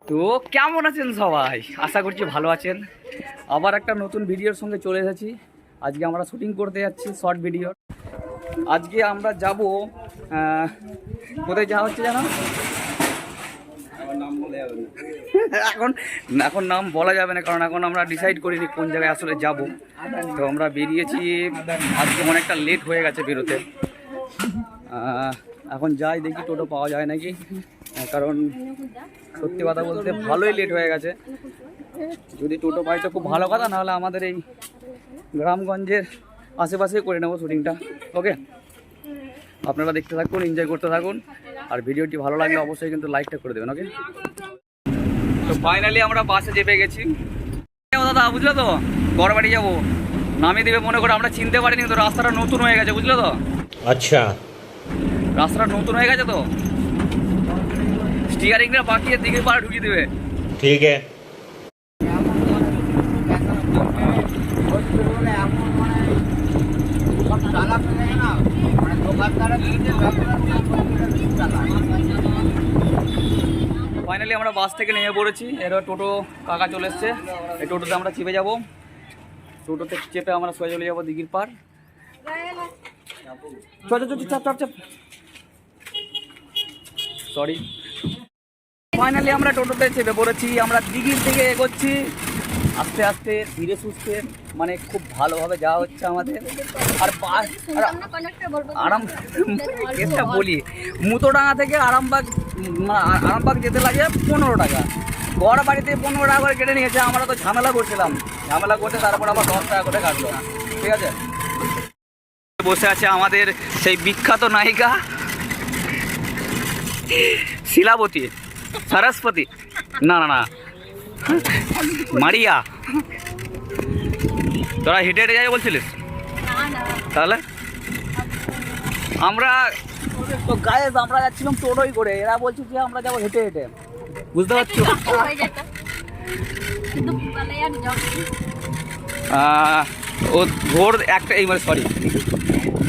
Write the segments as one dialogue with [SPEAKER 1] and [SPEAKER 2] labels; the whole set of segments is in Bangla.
[SPEAKER 1] তো কেমন আছেন সবাই? আশা করছি ভালো আছেন। আবার একটা নতুন ভিডিওর সঙ্গে চলে এসেছি। আজকে আমরা শুটিং করতে যাচ্ছি শর্ট ভিডিও। আজকে আমরা যাব কোথায় যাওয়া হচ্ছে জানো? এখন এখন নাম বলা যাবে না, কারণ এখন আমরা ডিসাইড করিনি কোন জায়গায় আসলে যাব। তো আমরা বেরিয়েছি, আজকে অনেকটা লেট হয়ে গেছে বেরোতে। এখন যাই দেখি টোটো পাওয়া যায় নাকি, কারণ সত্যি কথা বলতে ভালোই লেট হয়ে গেছে। যদি টোটো পাই তো খুব ভালো কথা, নাহলে আমাদের এই গ্রামগঞ্জের আশেপাশেই করে নেবো শুটিংটা। ওকে, আপনারা দেখতে থাকুন, এনজয় করতে থাকুন, আর ভিডিওটি ভালো লাগলে অবশ্যই কিন্তু লাইকটা করে দেবেন। ওকে, তো ফাইনালি আমরা বাসে চেপে গেছি। দাদা বুঝলো তো, বড়বাড়ি যাবো, নামিয়ে দেবে মনে করে। আমরা চিনতে পারিনি তো, রাস্তাটা নতুন হয়ে গেছে, বুঝলো তো। আচ্ছা, রাস্তাটা নতুন হয়ে গেছে তো, স্টিয়ারিংটা বাকিয়ে দিকে পাড়া ঢুকিয়ে দেবে। ঠিক আছে। ফাইনালি আমরা বাস থেকে নেমে পড়েছি। এবার টোটো কাকা চলে এসছে, এই টোটোতে আমরা চেপে যাব। টোটোতে চেপে আমরা সোজা চলে যাবো দিঘির পাড়। চাপ সরি। ফাইনালি আমরা টোটোতে চেপে পড়েছি। আমরা দিঘির দিকে এগোচ্ছি আস্তে আস্তে, ধীরে সুস্থে, মানে খুব ভালোভাবে যাওয়া হচ্ছে আমাদের। আর বাস আরামটা বলি, মুতোডাঙ্গা থেকে আরামবাগ যেতে লাগে 15 টাকা। গড় বাড়িতে 15 টাকা করে কেটে নিয়েছে। আমরা তো ঝামেলা করছিলাম, ঝামেলা করতে তারপর আবার 10 টাকা করে কাটলো। ঠিক আছে, বসে আছে আমাদের সেই বিখ্যাত নায়িকা শিলাবতী, সরস্বতী, না না না মারিয়া। তোরা হেঁটে হেঁটে যাই বলছিলিস? তাহলে আমরা তো গায়ে আমরা যাচ্ছিলাম টোটোই করে, এরা বলছে যে আমরা যাবো হেঁটে হেঁটে। বুঝতে পারছো? ও ভোর একটা, এই মানে সরি,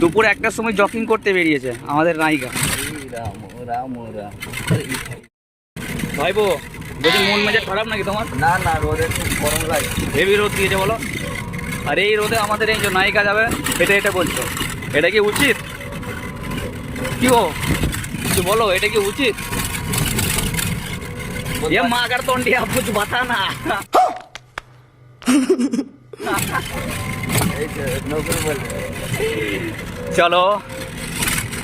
[SPEAKER 1] দুপুর 1টার সময় জগিং করতে বেরিয়েছে আমাদের নায়িকা। ভাইবো বলছি, মন মেজাজ খারাপ নাকি তোমার? না না, রোদে খুব গরম লাগে, হেভি রোদ দিয়েছে বলো। আর এই রোদে আমাদের এই যে নায়িকা যাবে হেঁটে হেঁটে, বলছো এটা কি উচিত? কি কিছু বলো, এটা কি উচিত? মাগার তন্ডিয়া বুঝ বাতা না। চলো,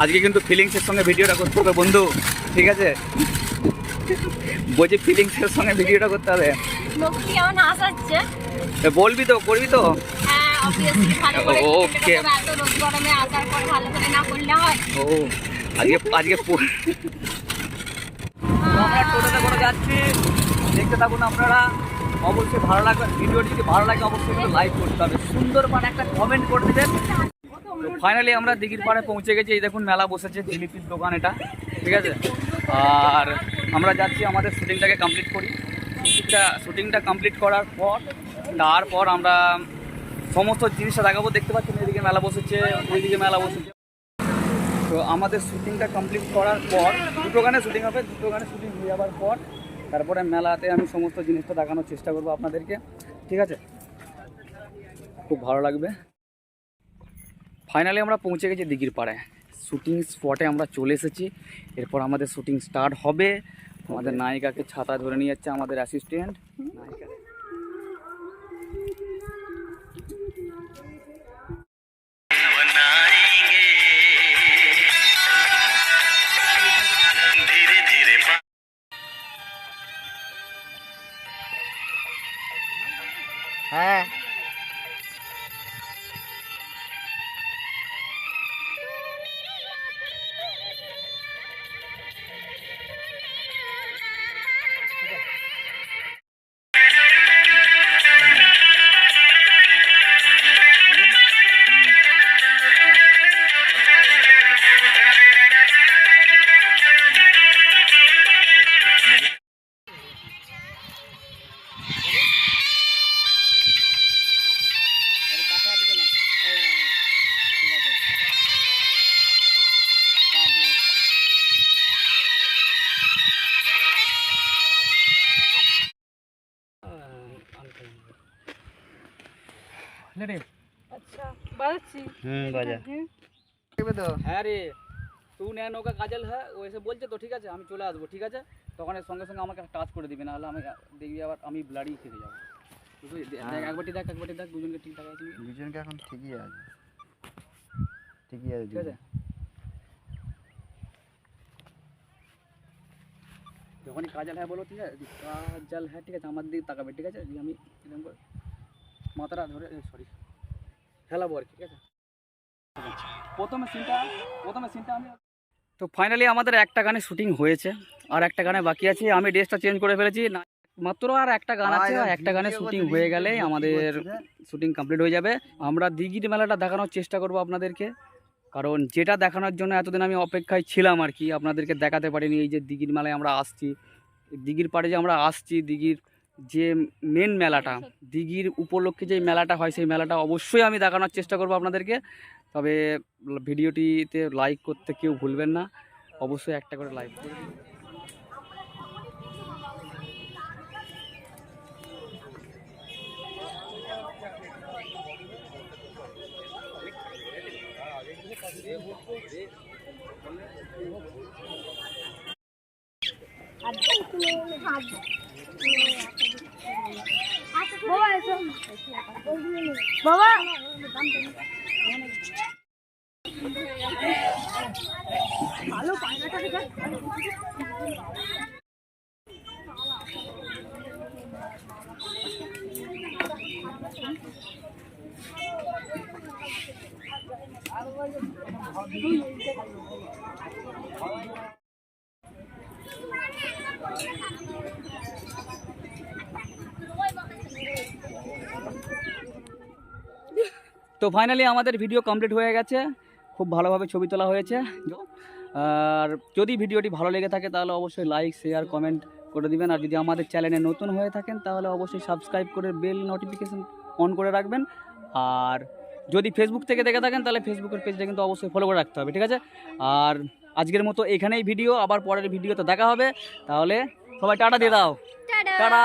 [SPEAKER 1] আজকে কিন্তু ফিলিংসের সঙ্গে ভিডিওটা করতে হবে বন্ধু, ঠিক আছে? বলছি ফিলিংসের সঙ্গে ভিডিওটা করতে হবে। বলবি তো, করবি তো? ওকে, ও আজকে আমরা টোটোতে করে যাচ্ছি, দেখতে থাকুন আপনারা। অবশ্যই ভালো লাগবে ভিডিওটি, যদি ভালো লাগে অবশ্যই লাইক করতে হবে, সুন্দর মানে একটা কমেন্ট করে দেবেন। ফাইনালি আমরা দিঘির পাড়ে পৌঁছে গেছি। এই দেখুন মেলা বসেছে, জিলিপির দোকান এটা, ঠিক আছে? আর আমরা যাচ্ছি আমাদের শুটিংটাকে কমপ্লিট করি। শুটিংটা কমপ্লিট করার পর তারপর আমরা সমস্ত জিনিসটা দেখাবো। দেখতে পাচ্ছেন এদিকে মেলা বসেছে, ওইদিকে মেলা বসেছে। তো আমাদের শুটিংটা কমপ্লিট করার পর দুটো গানে শুটিং হবে, দুটো গানে শুটিং হয়ে যাওয়ার পর তারপরে মেলাতে আমি সমস্ত জিনিসটা দেখানোর চেষ্টা করবো আপনাদেরকে, ঠিক আছে? খুব ভালো লাগবে। ফাইনালি আমরা পৌঁছে গেছি দিঘির পাড়ে, শুটিং স্পটে আমরা চলে এসেছি। এরপর আমাদের শুটিং স্টার্ট হবে। আমাদের নায়িকাকে ছাতা ধরে নিয়ে যাচ্ছে আমাদের অ্যাসিস্ট্যান্ট। হ্যাঁ,
[SPEAKER 2] अच्छा बाजाচ্ছি
[SPEAKER 3] বাজা
[SPEAKER 1] দেখবে তো হ্যাঁ রে তুই নেয় নৌকা কাজল হ্যাঁ ও এসে বলছে তো ঠিক আছে আমি চলে আসবো ঠিক আছে তখন এর সঙ্গে সঙ্গে আমাকে টাচ করে দিবে নাহলে আমি দেখবি আবার আমি ব্লাডি খেতে যাবো তুই দেখ একবারটি দেখ দুজনকে ঠিক টাকা আছে
[SPEAKER 3] দুজনকে এখন ঠিকই আছে ঠিকই আছে
[SPEAKER 1] ঠিক আছে যখনই কাজল হ্যাঁ বলো ঠিক আছে কাজল হ্যাঁ ঠিক আছে আমার দিকে তাকাবে ঠিক আছে যে আমি এরকম করে মাথাটা ধরে সরি খেলাবো আর কি ঠিক আছে প্রথমে সিনটা আমি তো ফাইনালি আমাদের একটা গানে শুটিং হয়েছে আর একটা গানে বাকি আছে আমি ড্রেসটা চেঞ্জ করে ফেলেছি না মাত্র আর একটা গান আছে আর একটা গানে শুটিং হয়ে গেলেই আমাদের শুটিং কমপ্লিট হয়ে যাবে আমরা দিঘির মেলাটা দেখানোর চেষ্টা করব আপনাদেরকে কারণ যেটা দেখানোর জন্য এতদিন আমি অপেক্ষায় ছিলাম আর কি আপনাদেরকে দেখাতে পারিনি এই যে দিঘির মেলায় আমরা আসছি দিঘির পাড়ে যে আমরা আসছি দিঘির যে মেন মেলাটা দিঘির উপলক্ষে যে মেলাটা হয় সেই মেলাটা অবশ্যই আমি দেখানোর চেষ্টা করব আপনাদেরকে তবে ভিডিওটিতে লাইক করতে কেউ ভুলবেন না অবশ্যই একটা করে লাইক করে দিন
[SPEAKER 2] বাবা ভালো পায়নাটা দেখ
[SPEAKER 1] তো ফাইনালি আমাদের ভিডিও কমপ্লিট হয়ে গেছে খুব ভালোভাবে ছবি তোলা হয়েছে আর যদি ভিডিওটি ভালো লেগে থাকে তাহলে অবশ্যই লাইক শেয়ার কমেন্ট করে দিবেন আর যদি আমাদের চ্যানেলে নতুন হয়ে থাকেন তাহলে অবশ্যই সাবস্ক্রাইব করে বেল নোটিফিকেশন অন করে রাখবেন আর যদি ফেসবুক থেকে দেখে থাকেন তাহলে ফেসবুকের পেজটা কিন্তু অবশ্যই ফলো করে রাখতে হবে ঠিক আছে আর আজকের মতো এখানেই ভিডিও আবার পরের ভিডিওতে দেখা হবে তাহলে সবাই টাটা দিয়ে দাও টাটা